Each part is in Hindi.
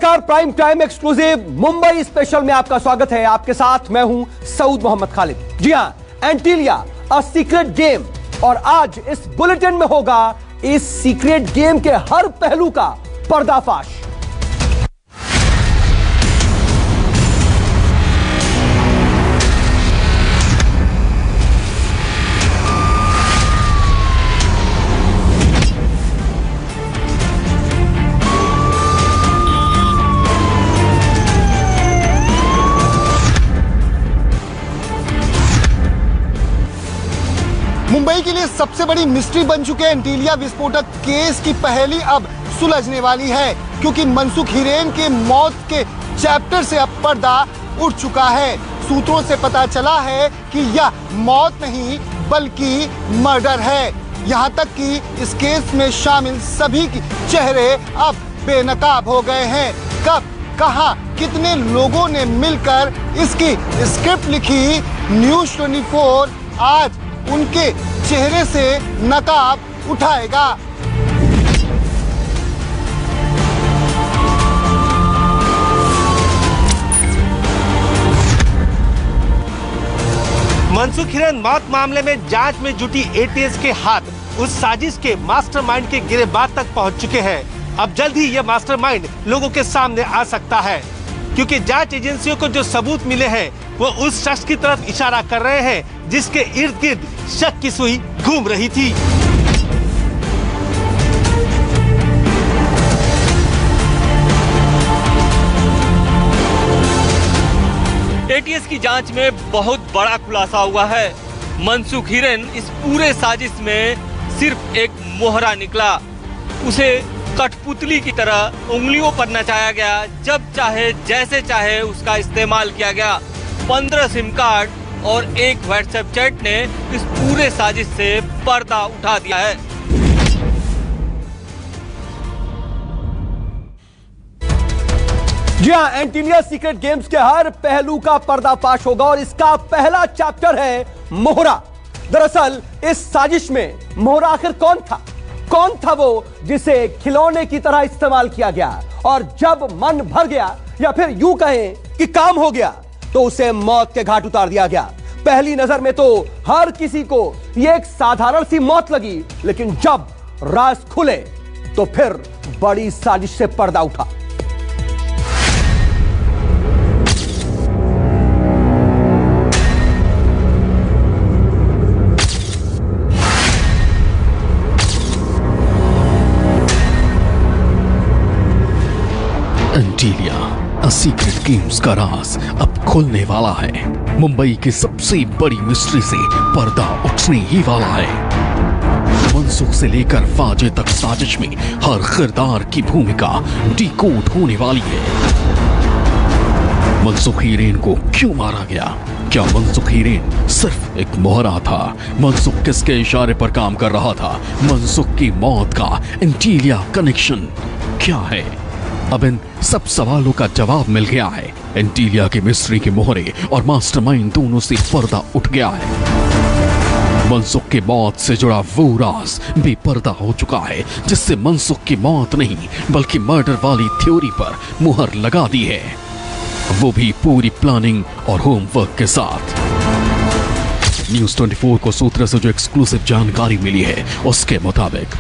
नमस्कार, prime time exclusive Mumbai special में आपका स्वागत है। आपके साथ मैं हूं सऊद मोहम्मद खालिद। जी हां, एंटीलिया अ सीक्रेट गेम, और आज इस बुलेटिन में होगा इस सीक्रेट गेम के हर पहलू का पर्दाफाश। मुंबई के लिए सबसे बड़ी मिस्ट्री बन चुके एंटीलिया विस्फोटक केस की पहेली अब सुलझने वाली है, क्योंकि मनसुख हिरेन के मौत के चैप्टर से अब पर्दा उठ चुका है। सूत्रों से पता चला है कि यह मौत नहीं बल्कि मर्डर है। यहां तक कि इस केस में शामिल सभी के चेहरे अब बेनकाब हो गए हैं। कब, कहां, कितने लोगों ने मिलकर इसकी स्क्रिप्ट लिखी, न्यूज़ 24 आज उनके चेहरे से नकाब उठाएगा। मनसुख हिरेन मौत मामले में जांच में जुटी एटीएस के हाथ उस साजिश के मास्टरमाइंड के गिरफ्तार तक पहुंच चुके हैं। अब जल्द ही यह मास्टरमाइंड लोगों के सामने आ सकता है, क्योंकि जांच एजेंसियों को जो सबूत मिले हैं वो उस शख्स की तरफ इशारा कर रहे हैं जिसके इर्द गिर्द शक की सुई घूम रही थी। एटीएस की जांच में बहुत बड़ा खुलासा हुआ है। मनसुख हिरेन इस पूरे साजिश में सिर्फ एक मोहरा निकला। उसे कठपुतली की तरह उंगलियों पर नचाया गया, जब चाहे जैसे चाहे उसका इस्तेमाल किया गया। 15 सिम कार्ड और एक व्हाट्सएप चैट ने इस पूरे साजिश से पर्दा उठा दिया है। जी हां, एंटीलिया सीक्रेट गेम्स के हर पहलू का पर्दाफाश होगा और इसका पहला चैप्टर है मोहरा। दरअसल इस साजिश में मोहरा आखिर कौन था? कौन था वो जिसे खिलौने की तरह इस्तेमाल किया गया, और जब मन भर गया या फिर यूं कहें कि काम हो गया तो उसे मौत के घाट उतार दिया गया। पहली नजर में तो हर किसी को यह एक साधारण सी मौत लगी, लेकिन जब राज खुले तो फिर बड़ी साजिश से पर्दा उठा। एंटीलिया अ सीक्रेट गेम्स का राज अब खुलने वाला है। मुंबई की सबसे बड़ी मिस्ट्री से पर्दा उठने ही वाला है। मनसुख से लेकर फाजे तक साजिश में हर किरदार की भूमिका डिकोड होने वाली है। मनसुख हिरेन को क्यों मारा गया? क्या मनसुख हिरेन सिर्फ एक मोहरा था? मनसुख किसके इशारे पर काम कर रहा था? मनसुख की मौत का एंटीलिया कनेक्शन क्या है? अब इन सब सवालों का जवाब मिल गया है। एंटीलिया के मिस्ट्री के मोहरे और मास्टरमाइंड दोनों से पर्दा उठ गया है। मनसुख की मौत से जुड़ा वो राज बेपर्दा हो चुका है, जिससे मनसुख की मौत नहीं बल्कि मर्डर वाली थ्योरी पर मुहर लगा दी है, वो भी पूरी प्लानिंग और होमवर्क के साथ। न्यूज़ 24 को सूत्रों से जो एक्सक्लूसिव जानकारी मिली है उसके मुताबिक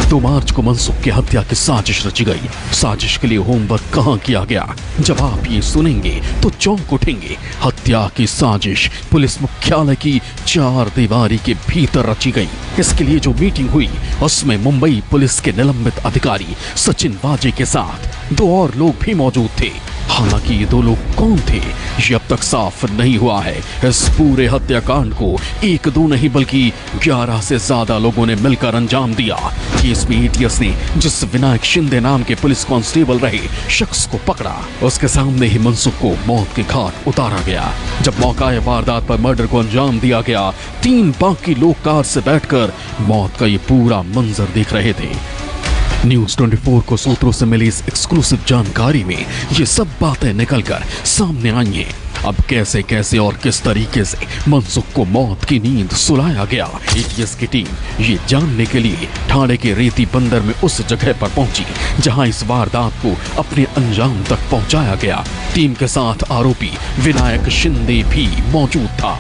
2 मार्च को मनसुख की हत्या की साजिश रची गई। साजिश के लिए होमवर्क कहां किया गया? जब आप ये सुनेंगे तो चौंक उठेंगे। हत्या की साजिश पुलिस मुख्यालय की 4 दीवारी के भीतर रची गई। इसके लिए जो मीटिंग हुई उसमें मुंबई पुलिस के निलंबित अधिकारी सचिन वाजे के साथ 2 और लोग भी मौजूद थे। हालांकि ये 2 लोग कौन थे ये अब तक साफ नहीं हुआ है। इस पूरे हत्याकांड को 1-2 नहीं बल्कि 11 से ज्यादा लोगों ने मिलकर अंजाम दिया। केस में एटीएस ने जिस विनायक शिंदे नाम के पुलिस कांस्टेबल रहे शख्स को पकड़ा, उसके सामने ही मनसुख को मौत के घाट उतारा गया। जब मौका वारदात पर मर्डर को अंजाम दिया गया, 3 बाकी लोग कार से बैठकर मौत का ये पूरा मंजर देख रहे थे। न्यूज़ 24 को सूत्रों से मिली इस एक्सक्लूसिव जानकारी में ये सब बातें निकलकर सामने आई हैं। अब कैसे कैसे और किस तरीके से मनसुख को मौत की नींद सुलाया गया। एटीएस की टीम ये जानने के लिए ठाणे के रेती बंदर में उस जगह पर पहुंची जहां इस वारदात को अपने अंजाम तक पहुंचाया गया। टीम के साथ आरोपी विनायक शिंदे भी मौजूद था।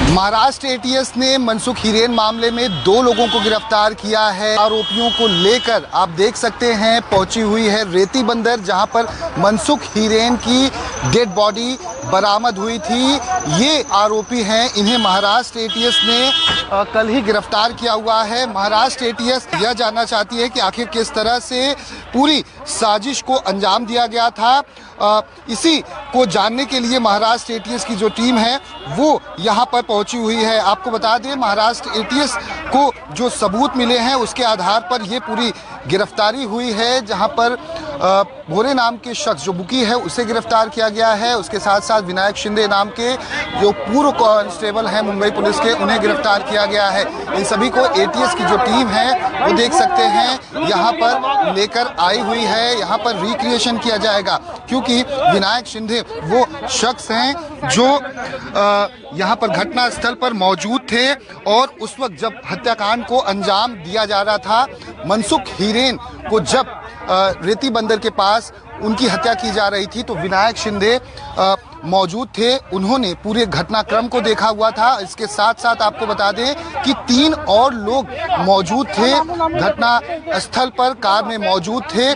महाराष्ट्र एटीएस ने मनसुख हिरेन मामले में 2 लोगों को गिरफ्तार किया है। आरोपियों को लेकर आप देख सकते हैं पहुंची हुई है रेती बंदर, जहां पर मनसुख हिरेन की डेड बॉडी बरामद हुई थी। ये आरोपी हैं, इन्हें महाराष्ट्र एटीएस ने कल ही गिरफ्तार किया हुआ है। महाराष्ट्र एटीएस यह जानना चाहती है कि आखिर किस तरह से पूरी साजिश को अंजाम दिया गया था। इसी को जानने के लिए महाराष्ट्र एटीएस की जो टीम है वो यहाँ पर पहुंची हुई है। आपको बता दें, महाराष्ट्र एटीएस को जो सबूत मिले हैं उसके आधार पर ये पूरी गिरफ्तारी हुई है, जहां पर भोरे नाम के शख्स जो बुकी है उसे गिरफ्तार किया गया है। उसके साथ साथ विनायक शिंदे नाम के जो पूर्व कांस्टेबल हैं मुंबई पुलिस के, उन्हें गिरफ्तार किया गया है। इन सभी को एटीएस की जो टीम है वो देख सकते हैं यहाँ पर लेकर आई हुई है। यहाँ पर रिक्रिएशन किया जाएगा क्योंकि विनायक शिंदे वो शख्स हैं जो यहाँ पर घटना स्थल पर मौजूद थे और उस वक्त जब हत्याकांड को अंजाम दिया जा रहा था, मनसुख हिरेन को जब रेती बंदर के पास उनकी हत्या की जा रही थी तो विनायक शिंदे मौजूद थे। उन्होंने पूरे घटनाक्रम को देखा हुआ था। इसके साथ साथ आपको बता दें कि 3 और लोग मौजूद थे घटना स्थल पर, कार में मौजूद थे।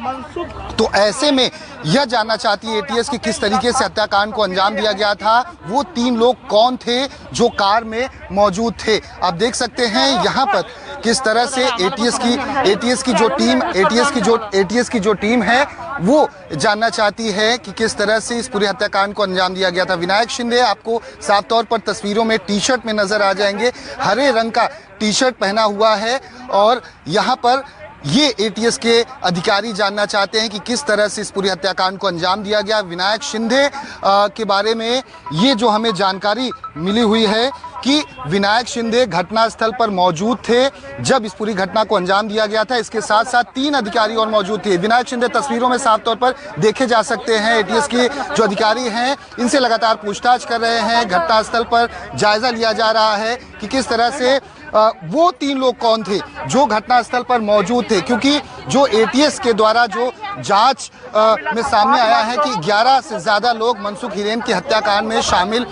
तो ऐसे में यह जानना चाहती है एटीएस कि किस तरीके से हत्याकांड को अंजाम दिया गया था। वो 3 लोग कौन थे जो कार में मौजूद थे। आप देख सकते हैं यहाँ पर किस तरह से एटीएस की जो टीम है वो जानना चाहती है कि किस तरह से इस पूरे हत्याकांड को अंजाम दिया गया था। विनायक शिंदे आपको साफ तौर पर तस्वीरों में टी-शर्ट में नजर आ जाएंगे। हरे रंग का टी-शर्ट पहना हुआ है और यहाँ पर ये एटीएस के अधिकारी जानना चाहते हैं कि किस तरह से इस पूरे हत्याकांड को अंजाम दिया गया। विनायक शिंदे के बारे में ये जो हमें जानकारी मिली हुई है कि विनायक शिंदे घटनास्थल पर मौजूद थे जब इस पूरी घटना को अंजाम दिया गया था। इसके साथ साथ 3 अधिकारी और मौजूद थे। विनायक शिंदे तस्वीरों में साफ तौर पर देखे जा सकते हैं। एटीएस के जो अधिकारी हैं इनसे लगातार पूछताछ कर रहे हैं। घटनास्थल पर जायजा लिया जा रहा है कि किस तरह से वो 3 लोग कौन थे जो घटनास्थल पर मौजूद थे, क्योंकि जो एटीएस के द्वारा जो जांच में सामने आया है कि 11 से ज़्यादा लोग मनसुख हिरेन की हत्याकांड में शामिल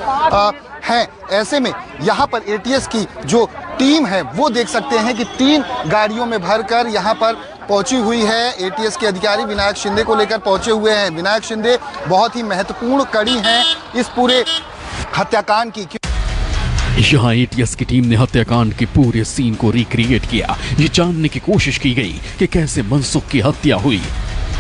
हैं। ऐसे में यहाँ पर एटीएस की जो टीम है वो देख सकते हैं कि 3 गाड़ियों में भरकर यहाँ पर पहुंची हुई है। एटीएस के अधिकारी विनायक शिंदे को लेकर पहुंचे हुए हैं। विनायक शिंदे बहुत ही महत्वपूर्ण कड़ी हैं इस पूरे हत्याकांड की। यहाँ एटीएस की टीम ने हत्याकांड के पूरे सीन को रिक्रिएट किया। ये जानने की कोशिश की गई कि कैसे मनसुख की हत्या हुई।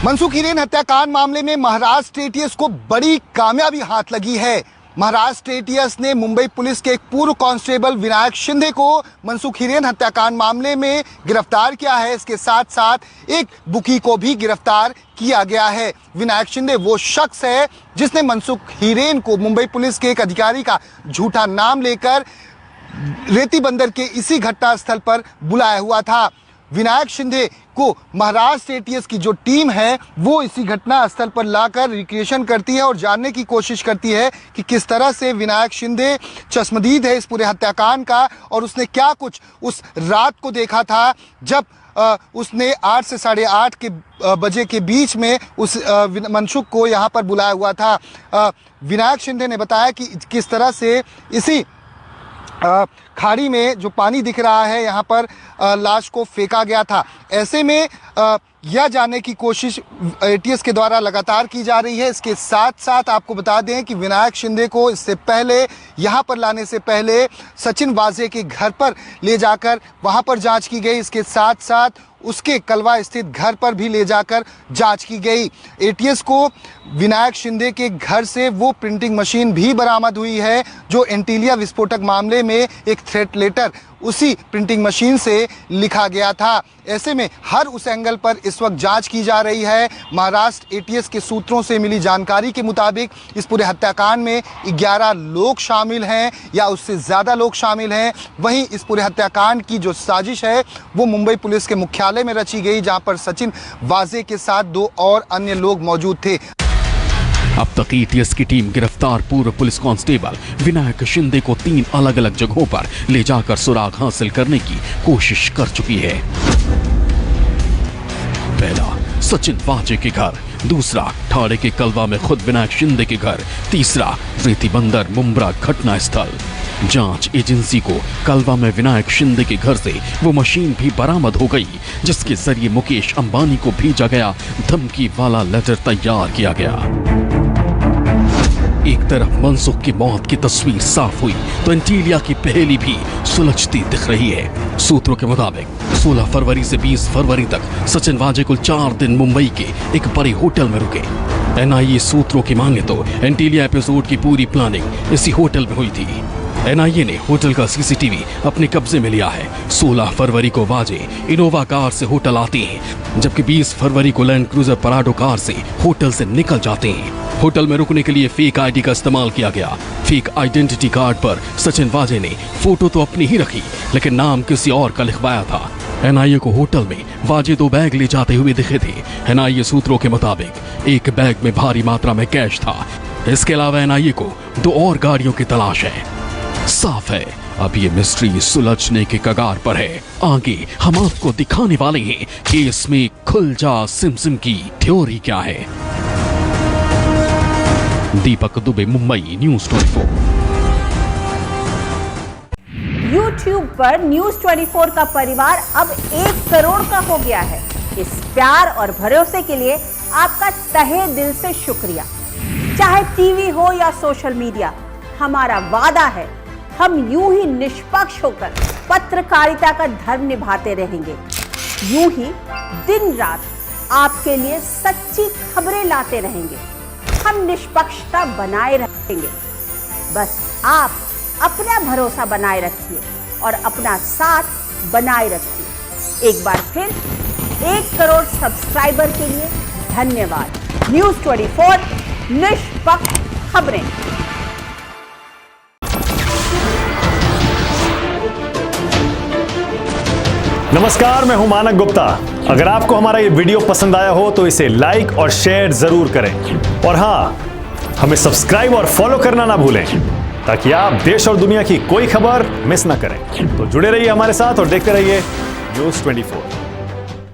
मनसुख हिरेन हत्याकांड मामले में महाराष्ट्र एटीएस को बड़ी कामयाबी हाथ लगी है। महाराष्ट्र एटीएस ने मुंबई पुलिस के एक पूर्व कांस्टेबल विनायक शिंदे को मनसुख हिरेन हत्याकांड मामले में गिरफ्तार किया है। इसके साथ साथ एक बुकी को भी गिरफ्तार किया गया है। विनायक शिंदे वो शख्स है जिसने मनसुख हिरेन को मुंबई पुलिस के एक अधिकारी का झूठा नाम लेकर रेती बंदर के इसी घटनास्थल पर बुलाया हुआ था। विनायक शिंदे को महाराष्ट्र एटीएस की जो टीम है वो इसी घटना स्थल पर लाकर रिक्रिएशन करती है और जानने की कोशिश करती है कि किस तरह से विनायक शिंदे चश्मदीद है इस पूरे हत्याकांड का और उसने क्या कुछ उस रात को देखा था जब उसने 8 से 8:30 के बजे के बीच में उस मनसुख को यहाँ पर बुलाया हुआ था। विनायक शिंदे ने बताया कि किस तरह से इसी खाड़ी में जो पानी दिख रहा है यहाँ पर लाश को फेंका गया था। ऐसे में यह जानने की कोशिश एटीएस के द्वारा लगातार की जा रही है। इसके साथ साथ आपको बता दें कि विनायक शिंदे को इससे पहले यहाँ पर लाने से पहले सचिन वाजे के घर पर ले जाकर वहाँ पर जांच की गई। इसके साथ साथ उसके कलवा स्थित घर पर भी ले जाकर जांच की गई। एटीएस को विनायक शिंदे के घर से वो प्रिंटिंग मशीन भी बरामद हुई है जो एंटीलिया विस्फोटक मामले में एक थ्रेट लेटर उसी प्रिंटिंग मशीन से लिखा गया था। ऐसे में हर उस एंगल पर इस वक्त जांच की जा रही है। महाराष्ट्र एटीएस के सूत्रों से मिली जानकारी के मुताबिक इस पूरे हत्याकांड में 11 लोग शामिल हैं या उससे ज़्यादा लोग शामिल हैं। वहीं इस पूरे हत्याकांड की जो साजिश है वो मुंबई पुलिस के मुख्यालय में रची गई, जहां पर सचिन वाजे के साथ 2 और अन्य लोग मौजूद थे। अब तक एटीएस की टीम गिरफ्तार पूर्व पुलिस कांस्टेबल विनायक शिंदे को 3 अलग अलग जगहों पर ले जाकर सुराग हासिल करने की कोशिश कर चुकी है। पहला सचिन वाजे के घर, दूसरा ठाणे के कलवा में खुद विनायक शिंदे के घर, तीसरा रेती बंदर मुंब्रा घटना स्थल। जांच एजेंसी को कलवा में विनायक शिंदे के घर से वो मशीन भी बरामद हो गई जिसके जरिए मुकेश अंबानी को भेजा गया धमकी वाला लेटर तैयार किया गया। एक तरफ मनसुख की मौत की तस्वीर साफ हुई तो एंटीलिया की पहेली भी सुलझती दिख रही है। सूत्रों के मुताबिक 16 फरवरी से 20 फरवरी तक सचिन वाजे कुल 4 दिन मुंबई के एक बड़े होटल में रुके। एनआईए सूत्रों की मांगे तो एंटीलिया एपिसोड की पूरी प्लानिंग इसी होटल में हुई थी। एनआईए ने होटल का सीसीटीवी अपने कब्जे में लिया है। 16 फरवरी को वाजे इनोवा कार से होटल आते हैं जबकि 20 फरवरी को लैंड क्रूजर पराडो कार से होटल से निकल जाते हैं। होटल में रुकने के लिए फेक आईडी का इस्तेमाल किया गया। फेक आइडेंटिटी कार्ड पर सचिन वाजे ने फोटो तो अपनी ही रखी लेकिन नाम किसी और का लिखवाया था। एनआईए को होटल में वाजे 2 बैग ले जाते हुए दिखे थे। एनआईए सूत्रों के मुताबिक एक बैग में भारी मात्रा में कैश था। इसके अलावा एनआईए को 2 और गाड़ियों की तलाश है। साफ है अब ये मिस्ट्री सुलझने के कगार पर है। आगे हम आपको दिखाने वाले हैं केस में खुल जा सिमसिम की थ्योरी क्या है। दीपक दुबे, मुंबई, न्यूज़ 24। YouTube पर न्यूज़ 24 का परिवार अब 1 करोड़ का हो गया है। इस प्यार और भरोसे के लिए आपका तहे दिल से शुक्रिया। चाहे टीवी हो या सोशल मीडिया, हमारा वादा है हम यूं ही निष्पक्ष होकर पत्रकारिता का धर्म निभाते रहेंगे। यूं ही दिन रात आपके लिए सच्ची खबरें लाते रहेंगे। हम निष्पक्षता बनाए रखेंगे। बस आप अपना भरोसा बनाए रखिए और अपना साथ बनाए रखिए। एक बार फिर 1 करोड़ सब्सक्राइबर के लिए धन्यवाद। न्यूज़ 24 निष्पक्ष खबरें। नमस्कार, मैं हूं मानक गुप्ता। अगर आपको हमारा ये वीडियो पसंद आया हो तो इसे लाइक और शेयर जरूर करें और हाँ, हमें सब्सक्राइब और फॉलो करना ना भूलें ताकि आप देश और दुनिया की कोई खबर मिस ना करें। तो जुड़े रहिए हमारे साथ और देखते रहिए न्यूज़ 24।